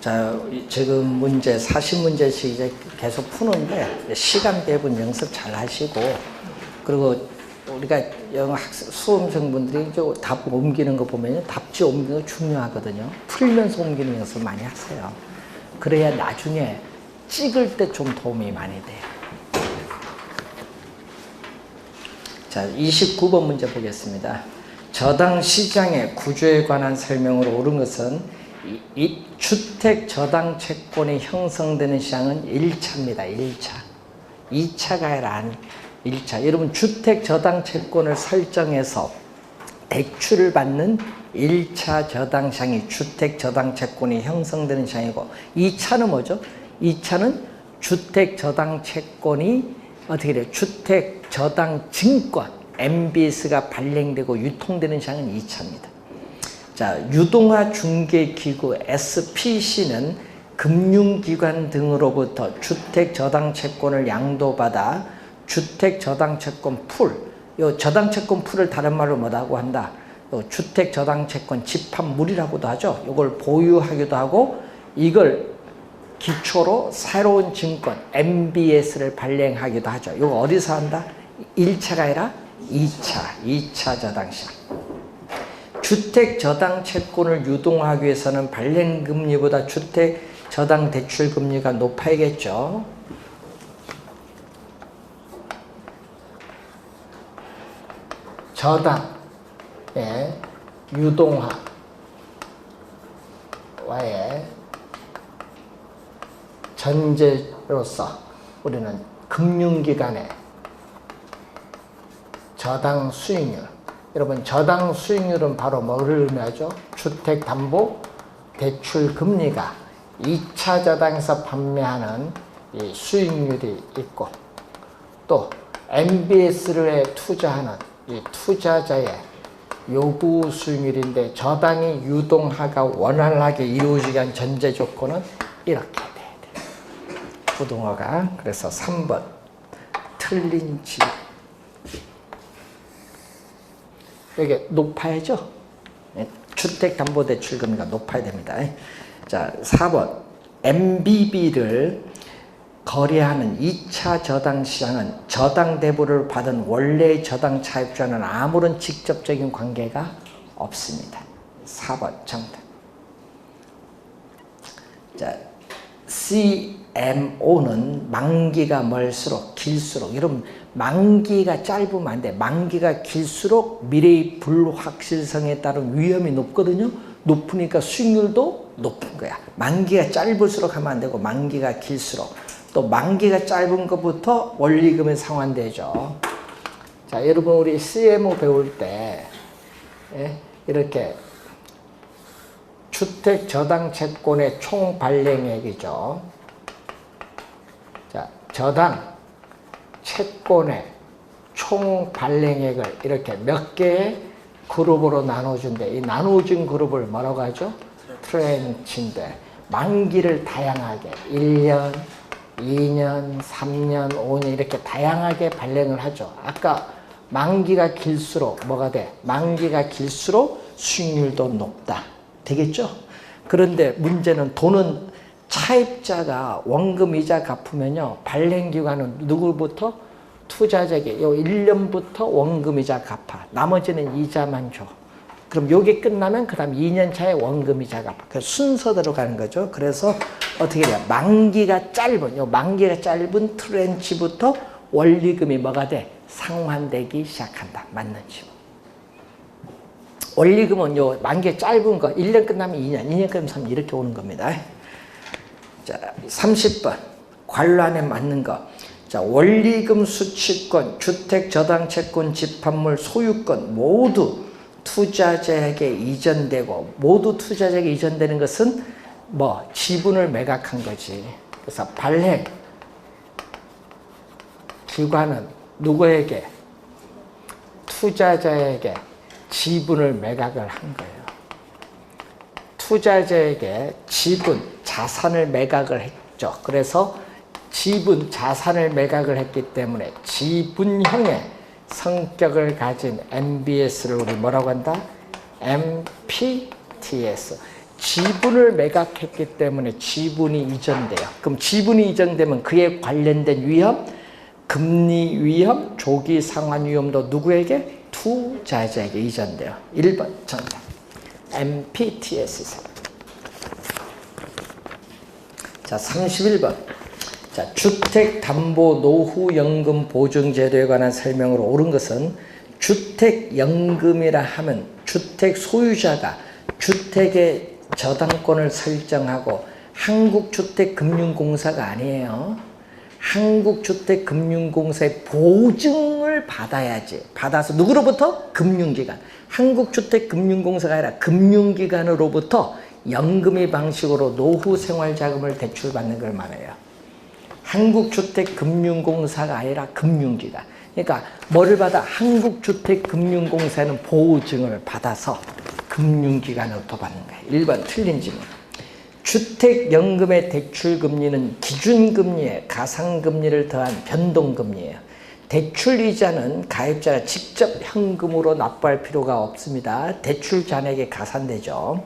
자, 지금 문제 40문제씩 이제 계속 푸는데 시간 배분 연습 잘 하시고, 그리고 우리가 영어 수험생분들이 답 옮기는 거 보면 답지 옮기는 거 중요하거든요. 풀면서 옮기는 연습 많이 하세요. 그래야 나중에 찍을 때 좀 도움이 많이 돼요. 자, 29번 문제 보겠습니다. 저당 시장의 구조에 관한 설명으로 옳은 것은 이 주택 저당 채권이 형성되는 시장은 1차입니다. 1차. 2차가 아니라 1차. 여러분, 주택 저당 채권을 설정해서 대출을 받는 1차 저당 시장이 주택 저당 채권이 형성되는 시장이고, 2차는 뭐죠? 2차는 주택 저당 채권이 어떻게 돼요? 주택 저당 증권 MBS가 발행되고 유통되는 시장은 2차입니다. 자, 유동화 중개기구 SPC는 금융기관 등으로부터 주택 저당 채권을 양도받아 주택 저당 채권 풀, 요 저당 채권 풀을 다른 말로 뭐라고 한다? 요 주택 저당 채권 집합물이라고도 하죠. 이걸 보유하기도 하고, 이걸 기초로 새로운 증권 MBS를 발행하기도 하죠. 이거 어디서 한다? 1차가 아니라 2차 저당시장. 주택 저당 채권을 유동하기 위해서는 발행 금리보다 주택 저당 대출 금리가 높아야겠죠. 저당의 유동화와의 전제로서 우리는 금융기관의 저당 수익률, 여러분 저당 수익률은 바로 뭐를 의미하죠? 주택담보대출금리가 2차 저당에서 판매하는 이 수익률이 있고, 또 MBS를 투자하는 이 투자자의 요구 수익률인데, 저당이 유동화가 원활하게 이루어지기 위한 전제 조건은 이렇게 돼야 돼요. 부동화가. 그래서 3번 틀린 지. 이게 높아야죠. 주택담보대출금리가 높아야 됩니다. 자, 4번 MBB를 거래하는 2차 저당 시장은 저당 대부를 받은 원래의 저당 차입자는 아무런 직접적인 관계가 없습니다. 4번 정답. 자, CMO는 만기가 멀수록 길수록, 여러분 만기가 짧으면 안 돼. 만기가 길수록 미래의 불확실성에 따른 위험이 높거든요. 높으니까 수익률도 높은 거야. 만기가 짧을수록 하면 안 되고, 만기가 길수록. 또 만기가 짧은 것부터 원리금에 상환되죠. 자, 여러분 우리 CMO 배울 때 이렇게 주택 저당 채권의 총 발행액이죠. 자, 저당 채권의 총 발행액을 이렇게 몇 개의 그룹으로 나눠준대. 이 나눠진 그룹을 뭐라고 하죠? 트렌치인데, 만기를 다양하게 1년, 2년, 3년, 5년 이렇게 다양하게 발행을 하죠. 아까 만기가 길수록 뭐가 돼? 만기가 길수록 수익률도 높다. 되겠죠? 그런데 문제는 돈은 차입자가 원금 이자 갚으면요, 발행기관은 누구부터? 투자자에게 요 1년부터 원금 이자 갚아. 나머지는 이자만 줘. 그럼 요게 끝나면 그 다음 2년 차에 원금 이자 갚아. 그 순서대로 가는 거죠. 그래서 어떻게 돼요? 만기가 짧은, 요 만기가 짧은 트렌치부터 원리금이 뭐가 돼? 상환되기 시작한다. 맞는지. 원리금은 요 만기가 짧은 거 1년 끝나면 2년, 2년 끝나면 3년 이렇게 오는 겁니다. 자, 30번 관란에 맞는 거. 자, 원리금 수취권, 주택 저당 채권 집합물 소유권 모두 투자자에게 이전되고, 모두 투자자에게 이전되는 것은 뭐 지분을 매각한 거지. 그래서 발행 기관은 누구에게? 투자자에게 지분을 매각을 한 거예요. 투자자에게 지분, 자산을 매각을 했죠. 그래서 지분, 자산을 매각을 했기 때문에 지분형의 성격을 가진 MBS를 우리 뭐라고 한다? MPTS. 지분을 매각했기 때문에 지분이 이전돼요. 그럼 지분이 이전되면 그에 관련된 위험, 금리 위험, 조기 상환 위험도 누구에게? 투자자에게 이전돼요. 1번 정답. MPTS. 자, 31번. 자, 주택담보노후연금보증제도에 관한 설명으로 옳은 것은 주택연금이라 하면 주택 소유자가 주택의 저당권을 설정하고 한국주택금융공사가 아니에요. 한국주택금융공사의 보증을 받아야지. 받아서 누구로부터? 금융기관. 한국주택금융공사가 아니라 금융기관으로부터 연금의 방식으로 노후생활자금을 대출받는 걸 말해요. 한국주택금융공사가 아니라 금융기관. 그러니까 뭐를 받아? 한국주택금융공사는 보증을 받아서 금융기관으로부터 받는 거예요. 1번 틀린 질문. 주택연금의 대출금리는 기준금리에 가상금리를 더한 변동금리예요. 대출이자는 가입자가 직접 현금으로 납부할 필요가 없습니다. 대출 잔액에 가산되죠.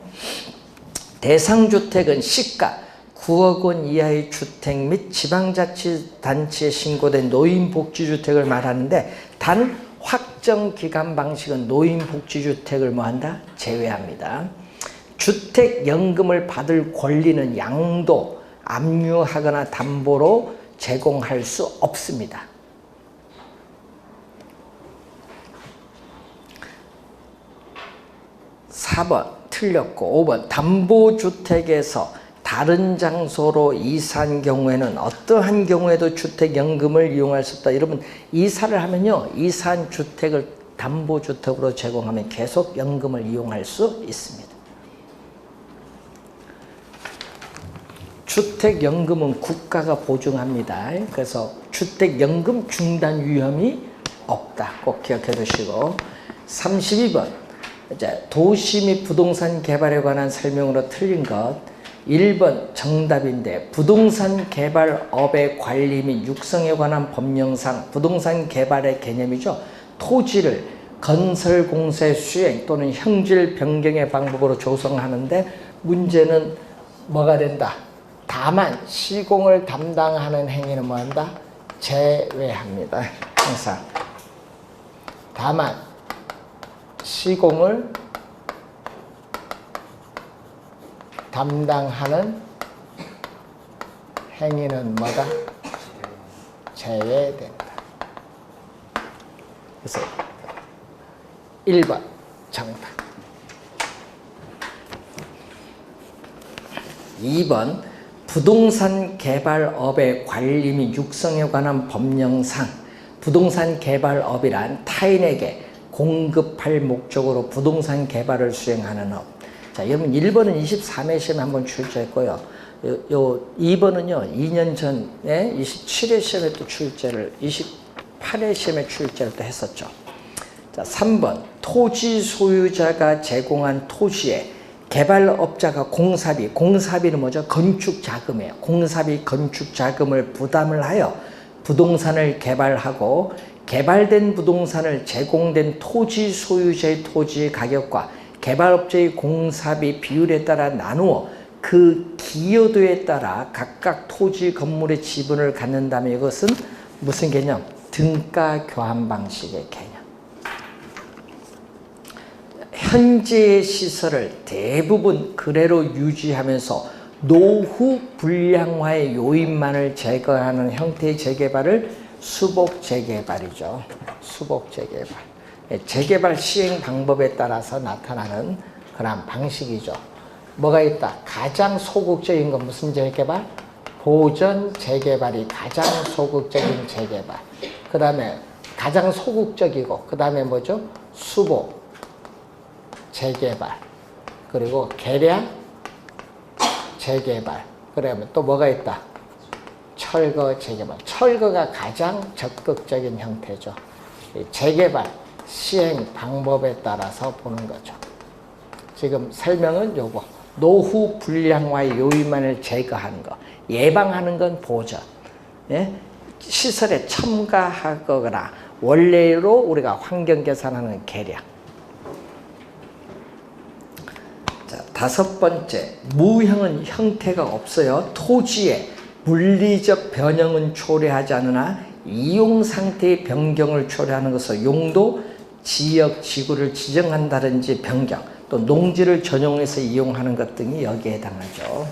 대상주택은 시가 9억 원 이하의 주택 및 지방자치단체에 신고된 노인복지주택을 말하는데 단 확정기간 방식은 노인복지주택을 뭐한다? 제외합니다. 주택연금을 받을 권리는 양도, 압류하거나 담보로 제공할 수 없습니다. 4번 틀렸고 5번 담보주택에서 다른 장소로 이사한 경우에는 어떠한 경우에도 주택연금을 이용할 수 없다. 여러분 이사를 하면요. 이사한 주택을 담보주택으로 제공하면 계속 연금을 이용할 수 있습니다. 주택연금은 국가가 보증합니다. 그래서 주택연금 중단 위험이 없다. 꼭 기억해 두시고 32번 이제 도시 및 부동산 개발에 관한 설명으로 틀린 것 1번 정답인데 부동산 개발업의 관리 및 육성에 관한 법령상 부동산 개발의 개념이죠. 토지를 건설 공사 수행 또는 형질 변경의 방법으로 조성하는데 문제는 뭐가 된다? 다만 시공을 담당하는 행위는 뭐한다? 제외합니다. 항상 다만 시공을 담당하는 행위는 뭐다? 제외된다. 그래서 1번 정답. 2번 부동산 개발업의 관리 및 육성에 관한 법령상 부동산 개발업이란 타인에게 공급할 목적으로 부동산 개발을 수행하는 업. 자, 여러분 1번은 23회 시험에 한번 출제했고요. 2번은요 2년 전에 27회 시험에 또 출제를 28회 시험에 출제를 또 했었죠. 자, 3번 토지 소유자가 제공한 토지에 개발업자가 공사비는 뭐죠? 건축자금이에요. 공사비 건축자금을 부담을 하여 부동산을 개발하고 개발된 부동산을 제공된 토지 소유자의 토지 가격과 개발업체의 공사비 비율에 따라 나누어 그 기여도에 따라 각각 토지 건물의 지분을 갖는다면 이것은 무슨 개념? 등가 교환 방식의 개념. 현재의 시설을 대부분 그대로 유지하면서 노후 불량화의 요인만을 제거하는 형태의 재개발을 수복 재개발이죠. 수복 재개발. 재개발 시행 방법에 따라서 나타나는 그런 방식이죠. 뭐가 있다? 가장 소극적인 건 무슨 재개발? 보전 재개발이 가장 소극적인 재개발. 그 다음에 가장 소극적이고 그 다음에 뭐죠? 수복 재개발. 그리고 개량 재개발. 그러면 또 뭐가 있다? 철거 재개발. 철거가 가장 적극적인 형태죠. 재개발 시행 방법에 따라서 보는 거죠. 지금 설명은 요거. 노후 불량화의 요인만을 제거하는 거. 예방하는 건 보전. 예? 시설에 첨가하거나 원래로 우리가 환경 개선하는 개량. 자, 다섯 번째, 무형은 형태가 없어요. 토지의 물리적 변형은 초래하지 않으나 이용 상태의 변경을 초래하는 것은 용도, 지역, 지구를 지정한다든지 변경, 또 농지를 전용해서 이용하는 것 등이 여기에 해당하죠.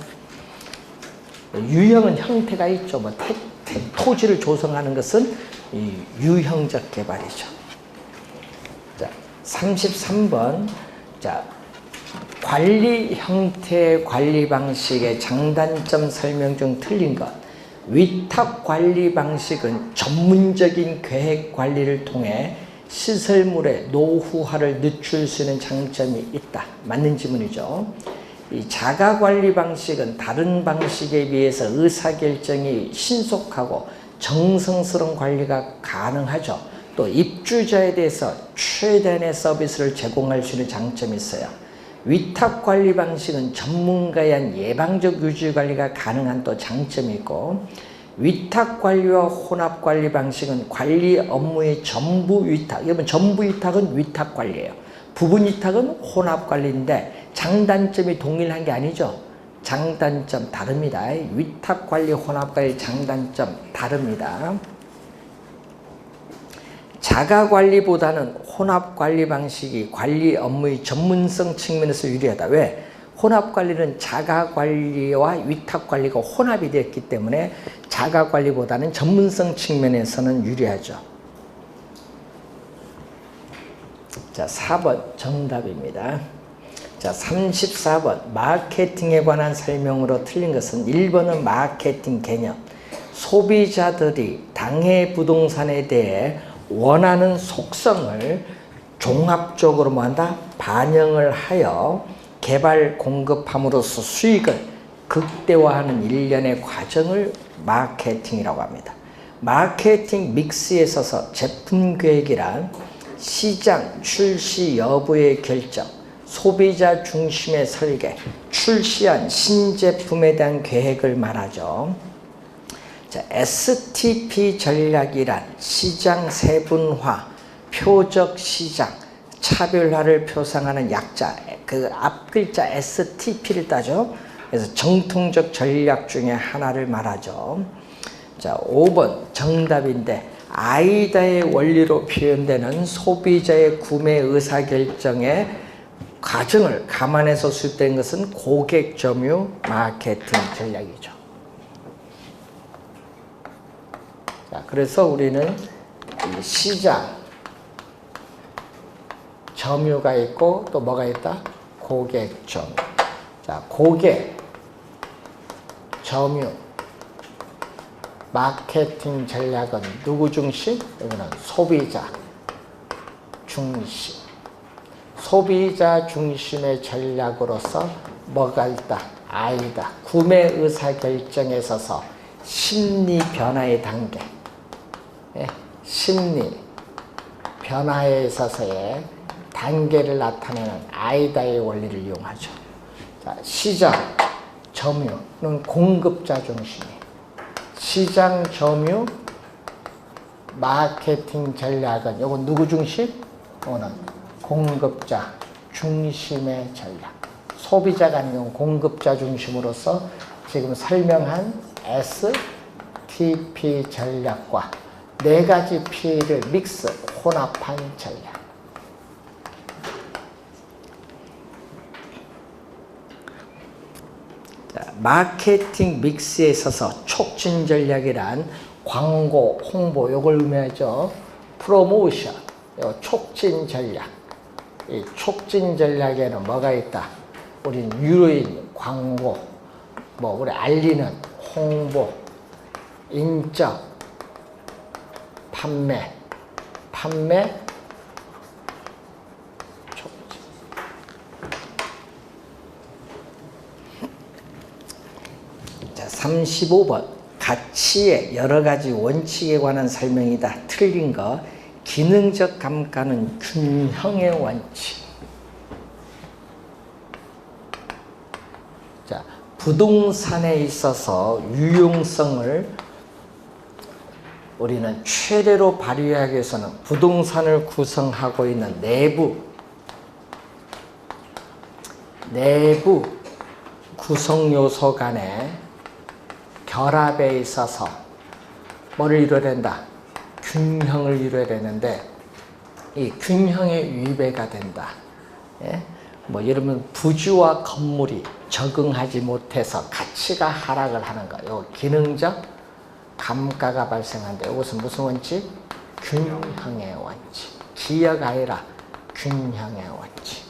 유형은 형태가 있죠. 뭐 토지를 조성하는 것은 이 유형적 개발이죠. 자, 33번. 자, 관리 형태, 관리 방식의 장단점 설명 중 틀린 것. 위탁 관리 방식은 전문적인 계획 관리를 통해 시설물의 노후화를 늦출 수 있는 장점이 있다. 맞는 지문이죠. 이 자가 관리 방식은 다른 방식에 비해서 의사결정이 신속하고 정성스러운 관리가 가능하죠. 또 입주자에 대해서 최대한의 서비스를 제공할 수 있는 장점이 있어요. 위탁 관리 방식은 전문가에 의한 예방적 유지 관리가 가능한 또 장점이 있고, 위탁 관리와 혼합 관리 방식은 관리 업무의 전부 위탁, 여러분 전부 위탁은 위탁 관리예요. 부분 위탁은 혼합 관리인데 장단점이 동일한 게 아니죠. 장단점 다릅니다. 위탁 관리, 혼합 관리 장단점 다릅니다. 자가 관리보다는 혼합 관리 방식이 관리 업무의 전문성 측면에서 유리하다. 왜? 혼합 관리는 자가 관리와 위탁 관리가 혼합이 되었기 때문에 자가 관리보다는 전문성 측면에서는 유리하죠. 자, 4번 정답입니다. 자, 34번 마케팅에 관한 설명으로 틀린 것은 1번은 마케팅 개념. 소비자들이 당해 부동산에 대해 원하는 속성을 종합적으로 뭐한다? 반영을 하여 개발 공급함으로써 수익을 극대화하는 일련의 과정을 마케팅이라고 합니다. 마케팅 믹스에 있어서 제품 계획이란 시장 출시 여부의 결정, 소비자 중심의 설계, 출시한 신제품에 대한 계획을 말하죠. 자, STP 전략이란 시장 세분화, 표적 시장, 차별화를 표상하는 약자, 그 앞 글자 STP를 따죠. 그래서 정통적 전략 중에 하나를 말하죠. 자, 5번 정답인데, 아이다의 원리로 표현되는 소비자의 구매 의사결정의 과정을 감안해서 수립된 것은 고객 점유 마케팅 전략이죠. 자, 그래서 우리는 이 시장, 점유가 있고 또 뭐가 있다? 고객 점유. 자, 고객, 점유, 마케팅 전략은 누구 중심? 여기는 소비자 중심. 소비자 중심의 전략으로서 뭐가 있다? 아이다. 구매 의사결정에 있어서 심리 변화의 단계. 심리 변화에 있어서의 단계를 나타내는 아이다의 원리를 이용하죠. 자, 시장, 점유는 공급자 중심이에요. 시장, 점유, 마케팅 전략은 이건 누구 중심? 이거는 공급자 중심의 전략. 소비자가 아니고 공급자 중심으로서 지금 설명한 STP 전략과 네 가지 P를 믹스, 혼합한 전략. 자, 마케팅 믹스에 있어서 촉진 전략이란 광고, 홍보, 이걸 의미하죠. 프로모션, 촉진 전략. 이 촉진 전략에는 뭐가 있다? 우리는 유료인 광고, 뭐 우리 알리는 홍보, 인적, 판매, 촉진. 자, 35번 가치의 여러 가지 원칙에 관한 설명이다. 틀린 거. 기능적 감가는 균형의 원칙. 자, 부동산에 있어서 유용성을 우리는 최대로 발휘하기 위해서는 부동산을 구성하고 있는 내부 내부 구성 요소 간의 결합에 있어서 뭐를 이루어야 된다? 균형을 이루어야 되는데 이 균형에 위배가 된다. 예? 뭐 예를 부지와 건물이 적응하지 못해서 가치가 하락을 하는 거. 요 기능적 감가가 발생한다. 이것은 무슨 원칙? 균형의 원칙. 기여가 아니라 균형의 원칙.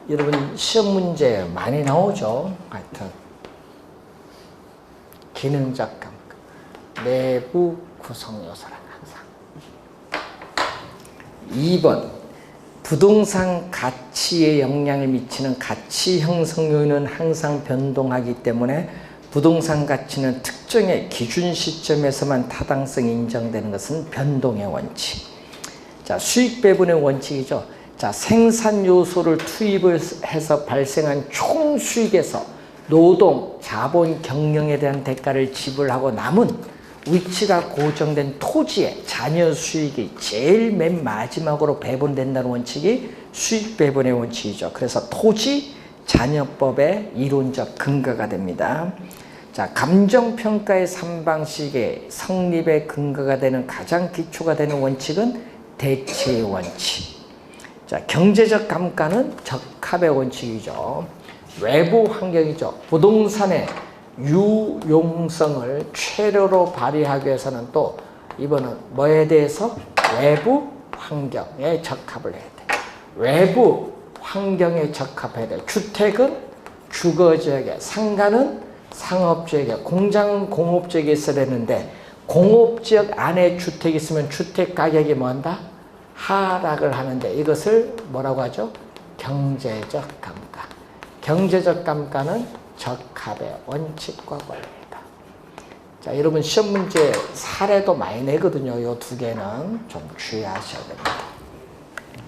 여러분 시험 문제 많이 나오죠. 하여튼 기능적 감가, 내부 구성 요소란 항상. 2번 부동산 가치에 영향을 미치는 가치 형성 요인은 항상 변동하기 때문에 부동산 가치는 특정의 기준 시점에서만 타당성이 인정되는 것은 변동의 원칙. 자, 수익 배분의 원칙이죠. 자, 생산 요소를 투입을 해서 발생한 총 수익에서 노동, 자본, 경영에 대한 대가를 지불하고 남은 위치가 고정된 토지의 잔여 수익이 제일 맨 마지막으로 배분된다는 원칙이 수익 배분의 원칙이죠. 그래서 토지 잔여법의 이론적 근거가 됩니다. 자, 감정평가의 3방식의 성립의 근거가 되는 가장 기초가 되는 원칙은 대체의 원칙. 자, 경제적 감가는 적합의 원칙이죠. 외부 환경이죠. 부동산의 유용성을 최대로 발휘하기 위해서는 또 이번은 뭐에 대해서? 외부 환경에 적합을 해야 돼. 외부 환경에 적합해야 돼. 주택은 주거지역에, 상가는 상업지역에, 공장은 공업지역에 있어야 되는데 공업지역 안에 주택이 있으면 주택 가격이 뭐한다? 하락을 하는데 이것을 뭐라고 하죠? 경제적 감가. 경제적 감가는 적합의 원칙과 권리이다. 자, 여러분 시험 문제 사례도 많이 내거든요. 이 두 개는 좀 주의하셔야 됩니다.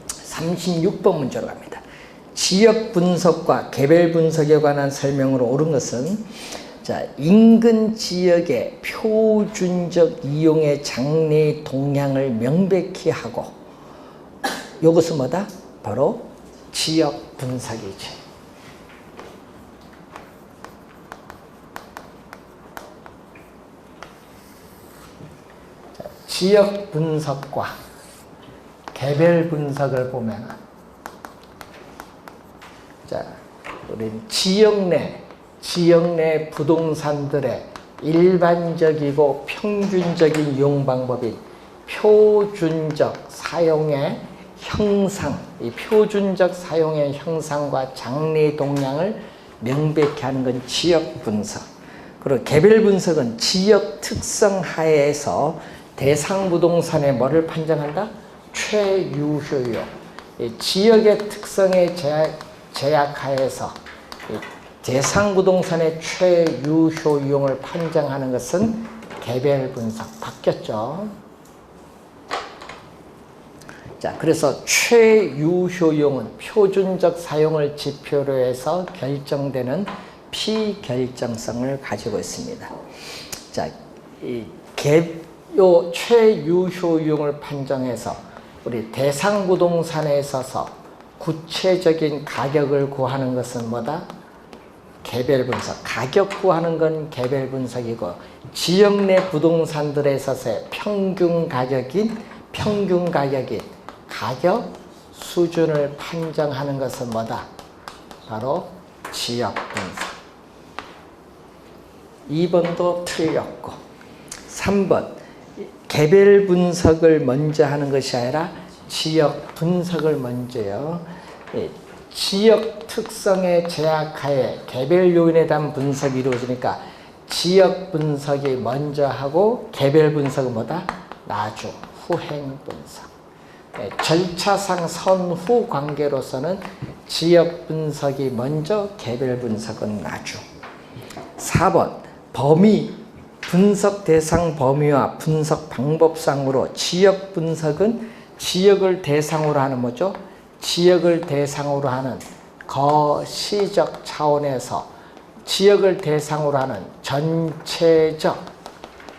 36번 문제로 갑니다. 지역 분석과 개별 분석에 관한 설명으로 옳은 것은 자, 인근 지역의 표준적 이용의 장래 동향을 명백히 하고 이것은 뭐다? 바로 지역 분석이지. 자, 지역 분석과 개별 분석을 보면 자, 우린 지역 내 부동산들의 일반적이고 평균적인 이용 방법인 표준적 사용의 형상, 이 표준적 사용의 형상과 장래 동향을 명백히 하는 건 지역 분석. 그리고 개별 분석은 지역 특성 하에서 대상 부동산의 뭐를 판정한다? 최유효용. 이 지역의 특성에 제약하에서 대상 부동산의 최유효용을 판정하는 것은 개별 분석. 바뀌었죠. 자, 그래서 최유효용은 표준적 사용을 지표로 해서 결정되는 피결정성을 가지고 있습니다. 자, 요 최유효용을 판정해서 우리 대상 부동산에 있어서 구체적인 가격을 구하는 것은 뭐다? 개별 분석. 가격 구하는 건 개별 분석이고 지역 내 부동산들에 있어서의 평균 가격인 가격 수준을 판정하는 것은 뭐다? 바로 지역 분석. 2번도 틀렸고 3번 개별 분석을 먼저 하는 것이 아니라 지역 분석을 먼저요. 지역 특성의 제약하에 개별 요인에 대한 분석이 이루어지니까 지역 분석이 먼저 하고 개별 분석은 뭐다? 나중, 후행 분석. 절차상 선후 관계로서는 지역 분석이 먼저, 개별 분석은 나중. 4번 범위, 분석 대상 범위와 분석 방법상으로 지역 분석은 지역을 대상으로 하는 뭐죠? 지역을 대상으로 하는 거시적 차원에서 지역을 대상으로 하는 전체적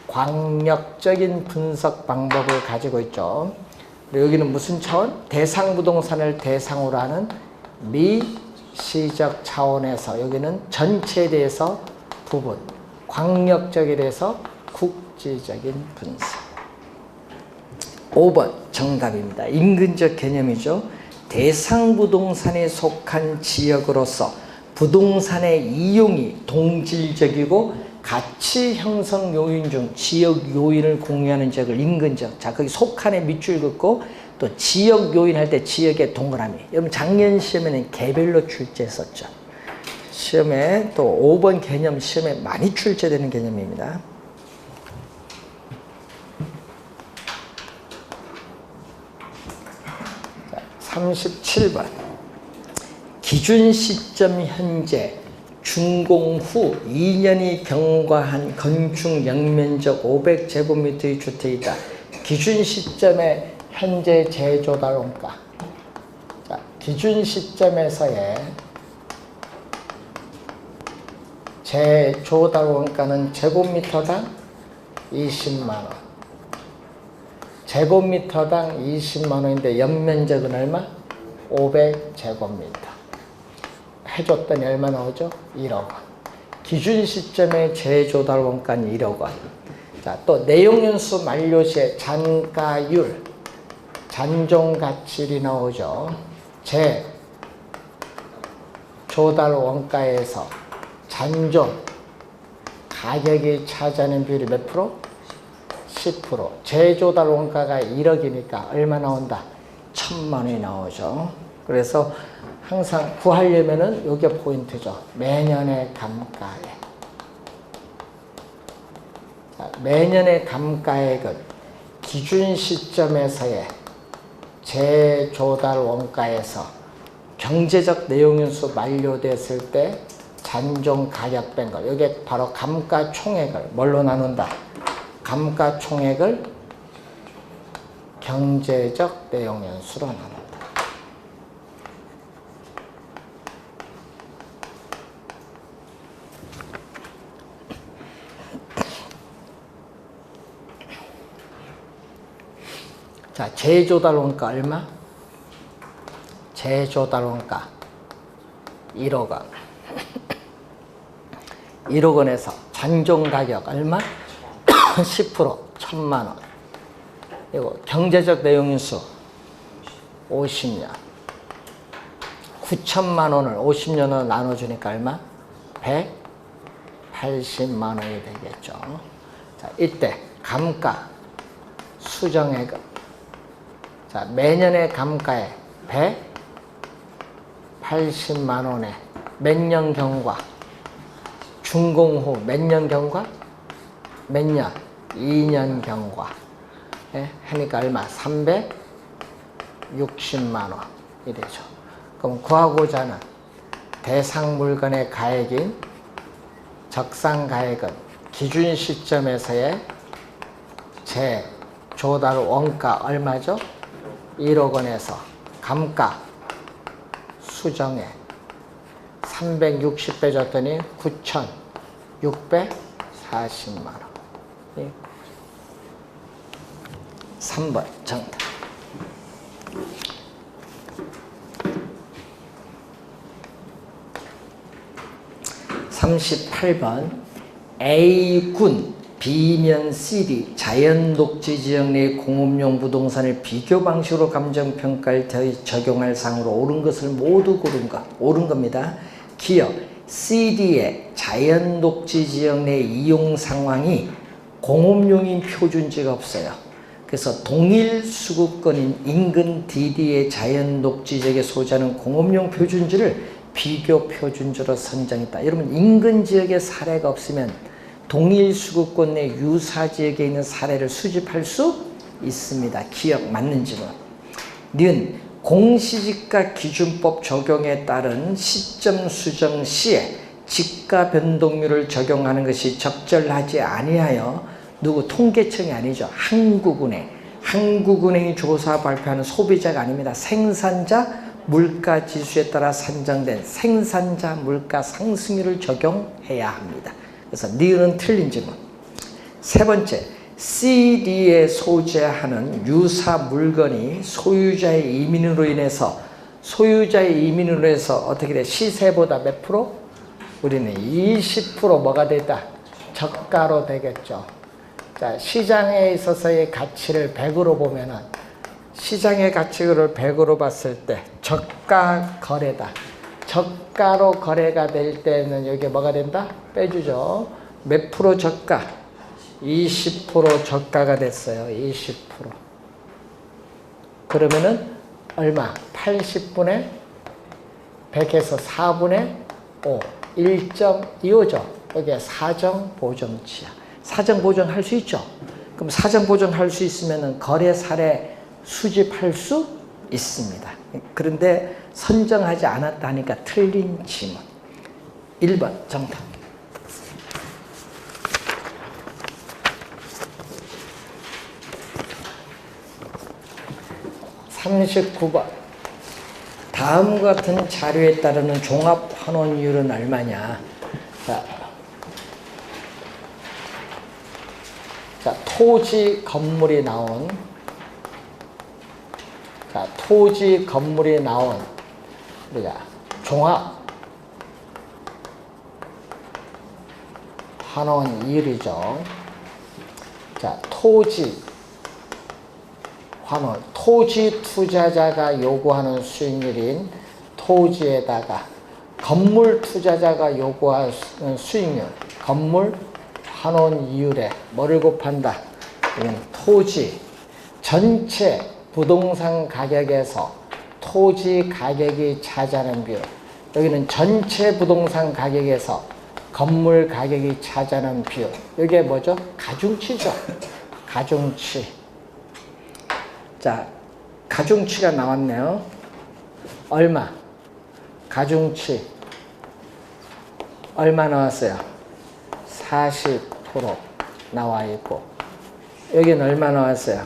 광역적인 분석 방법을 가지고 있죠. 여기는 무슨 차원? 대상 부동산을 대상으로 하는 시적 차원에서 여기는 전체에 대해서 부분, 광역적에 대해서 국지적인 분석. 5번 정답입니다. 인근적 개념이죠. 대상 부동산에 속한 지역으로서 부동산의 이용이 동질적이고 가치 형성 요인 중 지역 요인을 공유하는 지역을 인근적. 자, 거기 속한에 밑줄 긋고 또 지역 요인 할 때 지역의 동그라미. 여러분 작년 시험에는 개별로 출제했었죠. 시험에 또 5번 개념 시험에 많이 출제되는 개념입니다. 37번 기준 시점 현재 준공 후 2년이 경과한 건축 연면적 500제곱미터의 주택이다. 기준 시점의 현재 제조달 원가. 자, 기준 시점에서의 제조달 원가는 제곱미터당 20만원. 제곱미터당 20만원인데 연면적은 얼마? 500제곱미터. 해줬더니 얼마 나오죠? 1억 원. 기준 시점의 제조달 원가는 1억 원. 자, 또 내용연수 만료 시에 잔가율, 잔존가치율이 나오죠. 제조달 원가에서 잔존 가격이 차지하는 비율이 몇 프로? 10%. 제조달 원가가 1억이니까 얼마 나온다? 1,000만 원이 나오죠. 그래서 항상 구하려면은 이게 포인트죠. 매년의 감가액. 자, 매년의 감가액은 기준 시점에서의 제조달 원가에서 경제적 내용연수 만료됐을 때 잔존 가격 뺀 거. 이게 바로 감가총액을 뭘로 나눈다? 감가총액을 경제적 내용연수로 나눈다. 자, 제조달 원가 얼마? 제조달 원가 1억 원. 1억 원에서 잔존 가격 얼마? 10% 1,000만 원. 그리고 경제적 내용인수 50년. 9천만 원을 50년으로 나눠주니까 얼마? 180만 원이 되겠죠. 자, 이때 감가 수정액은 자, 매년의 감가에 180만 원에 몇 년 경과? 준공 후 몇 년 경과? 몇 년? 2년 경과. 예? 하니까 얼마? 360만 원이 되죠. 그럼 구하고자 하는 대상 물건의 가액인 적상 가액은 기준 시점에서의 제조달 원가 얼마죠? 1억 원에서 감가 수정액 360 빼줬더니 9,640만 원. 3번 정답. 38번 A군 B면 CD 자연녹지 지역 내 공업용 부동산을 비교 방식으로 감정평가를 적용할 상으로 옳은 것을 모두 고른 것. 옳은 겁니다. 기억 CD의 자연녹지 지역 내 이용 상황이 공업용인 표준지가 없어요. 그래서 동일 수급권인 인근 DD의 자연녹지 지역에 소지하는 공업용 표준지를 비교 표준지로 선정했다. 여러분 인근 지역에 사례가 없으면 동일 수급권 내 유사 지역에 있는 사례를 수집할 수 있습니다. 기억 맞는 질문. 는 공시지가 기준법 적용에 따른 시점 수정 시에 지가 변동률을 적용하는 것이 적절하지 아니하여 누구 통계청이 아니죠. 한국은행이 조사 발표하는 소비자가 아닙니다. 생산자 물가지수에 따라 산정된 생산자 물가 상승률을 적용해야 합니다. 그래서 니은은 틀린 질문. 세 번째, CD에 소재하는 유사 물건이 소유자의 이민으로 인해서 소유자의 임의로 해서 어떻게 돼? 시세보다 몇 프로? 우리는 20% 뭐가 되다? 저가로 되겠죠. 자, 시장에 있어서의 가치를 100으로 보면은 시장의 가치를 100으로 봤을 때 저가 거래다. 저가로 거래가 될 때는 여기 뭐가 된다? 빼주죠. 몇 프로 저가? 20% 저가가 됐어요. 20%. 그러면은 얼마? 80분의 100에서 4분의 5. 1.25죠. 여기에 사정보정치야. 사정보정할 수 있죠. 그럼 사정보정할 수 있으면은 거래 사례 수집할 수 있습니다. 그런데 선정하지 않았다 하니까 틀린 지문. 1번 정답. 39번. 다음과 같은 자료에 따르는 종합환원이율은 얼마냐? 자, 토지 건물이 나온 우리가 종합 환원이율이죠. 자, 토지 환원, 토지 투자자가 요구하는 수익률인 토지에다가 건물 투자자가 요구하는 수익률, 건물 환원 이율에 뭐를 곱한다? 이건 토지 전체 부동산 가격에서 토지 가격이 차지하는 비율. 여기는 전체 부동산 가격에서 건물 가격이 차지하는 비율. 이게 뭐죠? 가중치죠. 가중치. 자, 가중치가 나왔네요. 얼마? 가중치 얼마 나왔어요? 40% 나와 있고, 여기는 얼마 나왔어요?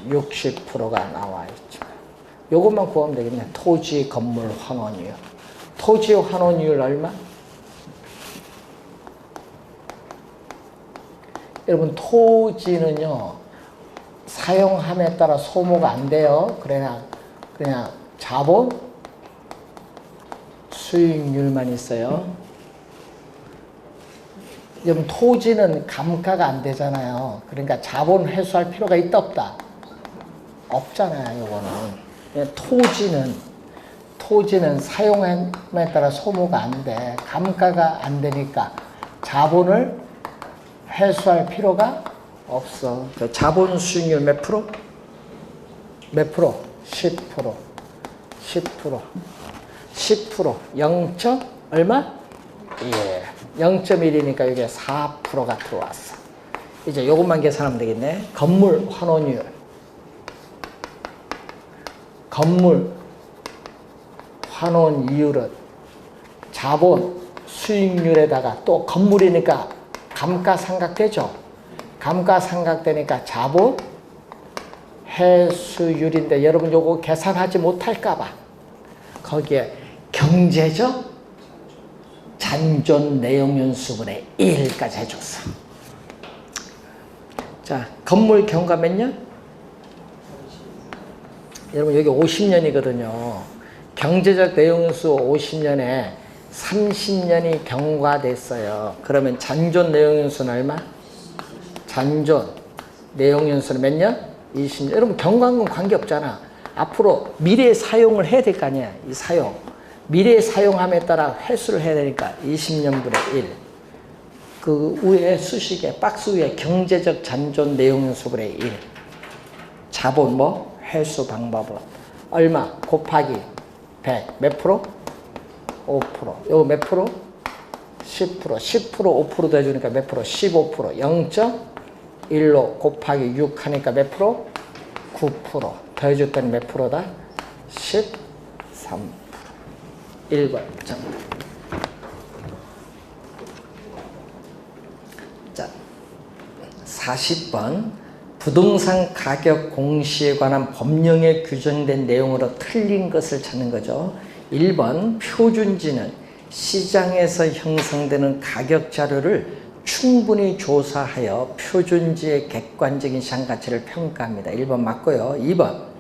60%가 나와 있죠. 요것만 구하면 되겠네. 토지 건물 환원이율. 토지 환원이율 얼마? 여러분, 토지는요, 사용함에 따라 소모가 안 돼요. 그냥 자본 수익률만 있어요. 여러분, 토지는 감가가 안 되잖아요. 그러니까 자본 회수할 필요가 있다 없다? 없잖아요. 요거는 토지는 사용함에 따라 소모가 안 돼. 감가가 안 되니까 자본을 회수할 필요가 없어. 자본 수익률 몇 프로? 몇 프로? 10%. 0. 얼마? 예. 0.1이니까 여기에 4%가 들어왔어. 이제 요것만 계산하면 되겠네. 건물 환원율. 건물 환원 이율은 자본 수익률에다가 또 건물이니까 감가상각되죠. 감가상각되니까 자본 회수율인데, 여러분 요거 계산하지 못할까봐 거기에 경제적 잔존 내용연수분의 1까지 해줬어. 자, 건물 경과 몇 년? 여러분 여기 50년이거든요. 경제적 내용연수 50년에 30년이 경과됐어요. 그러면 잔존 내용연수는 얼마? 잔존 내용연수는 몇 년? 20년. 여러분 경과한 건 관계없잖아. 앞으로 미래에 사용을 해야 될 거 아니야. 이 사용. 미래에 사용함에 따라 회수를 해야 되니까 20년분의 1. 그 위에 수식에 박스 위에 경제적 잔존 내용연수분의 1. 자본 뭐? 회수 방법은 얼마? 곱하기 100. 몇 프로? 5%. 요거 몇 프로? 10%. 10% 5%도 해주니까 몇 프로? 15%. 0.1로 곱하기 6 하니까 몇 프로? 9%. 더해줬더니 몇 프로다? 13%. 1번 정답. 자, 40번. 부동산 가격 공시에 관한 법령에 규정된 내용으로 틀린 것을 찾는 거죠. 1번. 표준지는 시장에서 형성되는 가격 자료를 충분히 조사하여 표준지의 객관적인 시장 가치를 평가합니다. 1번 맞고요. 2번.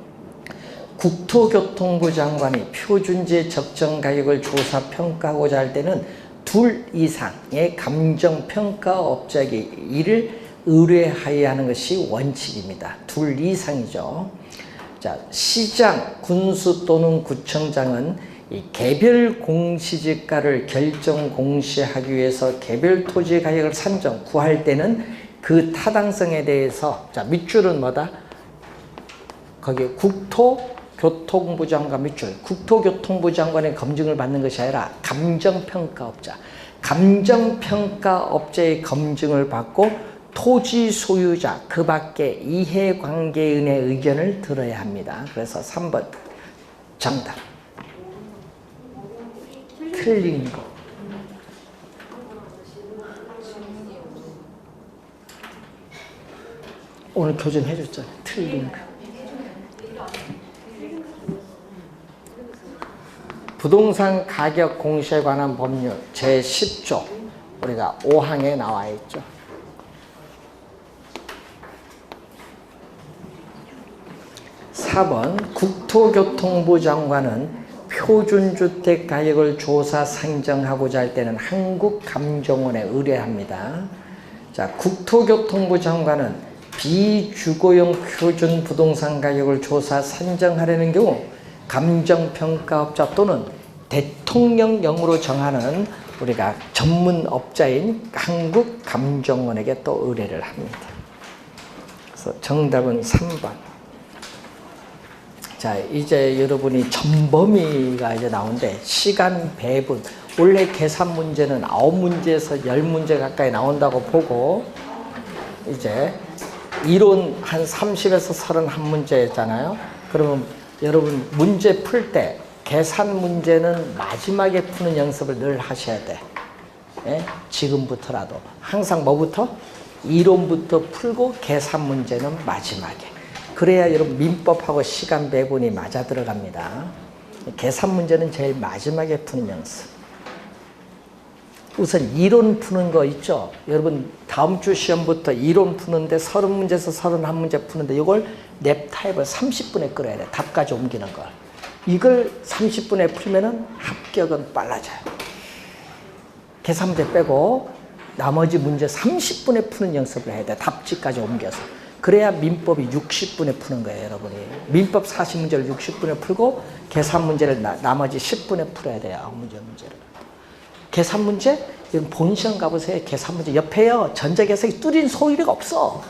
국토교통부 장관이 표준지의 적정 가격을 조사 평가하고자 할 때는 둘 이상의 감정평가업자에게 이를 의뢰하여야 하는 것이 원칙입니다. 둘 이상이죠. 자, 시장, 군수 또는 구청장은 이 개별 공시지가를 결정 공시하기 위해서 개별 토지 가격을 산정, 구할 때는 그 타당성에 대해서, 자, 밑줄은 뭐다? 거기 국토교통부 장관 밑줄, 국토교통부 장관의 검증을 받는 것이 아니라 감정평가업자, 감정평가업자의 검증을 받고 토지 소유자, 그 밖에 이해관계인의 의견을 들어야 합니다. 그래서 3번 정답. 틀린 거. 오늘 교정 해줬잖아요. 틀린 거. 부동산 가격 공시에 관한 법률 제10조 우리가 5항에 나와 있죠. 4번 국토교통부 장관은 표준주택 가격을 조사 산정하고자 할 때는 한국감정원에 의뢰합니다. 자, 국토교통부 장관은 비주거용 표준 부동산 가격을 조사 산정하려는 경우 감정평가업자 또는 대통령령으로 정하는 우리가 전문업자인 한국감정원에게 또 의뢰를 합니다. 그래서 정답은 3번. 자, 이제 여러분이 전범위가 이제 나오는데 시간 배분. 원래 계산 문제는 9문제에서 10문제 가까이 나온다고 보고 이제 이론 한 30에서 31문제잖아요. 그러면 여러분 문제 풀 때 계산 문제는 마지막에 푸는 연습을 늘 하셔야 돼. 예? 지금부터라도. 항상 뭐부터? 이론부터 풀고 계산 문제는 마지막에. 그래야 여러분 민법하고 시간 배분이 맞아 들어갑니다. 계산 문제는 제일 마지막에 푸는 연습. 우선 이론 푸는 거 있죠. 여러분 다음 주 시험부터 이론 푸는데 30문제에서 31문제 푸는데 이걸 랩타입을 30분에 끌어야 돼. 답까지 옮기는 걸. 이걸 30분에 풀면은 합격은 빨라져요. 계산 문제 빼고 나머지 문제 30분에 푸는 연습을 해야 돼. 답지까지 옮겨서. 그래야 민법이 60분에 푸는 거예요, 여러분이. 민법 40문제를 60분에 풀고 계산 문제를 나머지 10분에 풀어야 돼요, 문제를. 계산 문제? 본 시험 가보세요. 계산 문제. 옆에요. 전자계산기 뚫린 소리가 없어.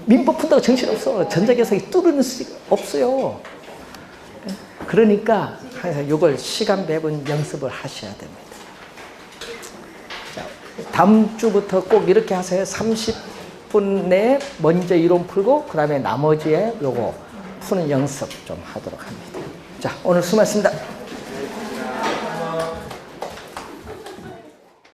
민법 푼다고 정신없어. 전자계산기 뚫는 소리가 없어요. 그러니까 항상 이걸 시간 배분 연습을 하셔야 됩니다. 자, 다음 주부터 꼭 이렇게 하세요. 30분 내에 먼저 이론 풀고 그 다음에 나머지에 요거 푸는 연습 좀 하도록 합니다. 자, 오늘 수고하셨습니다.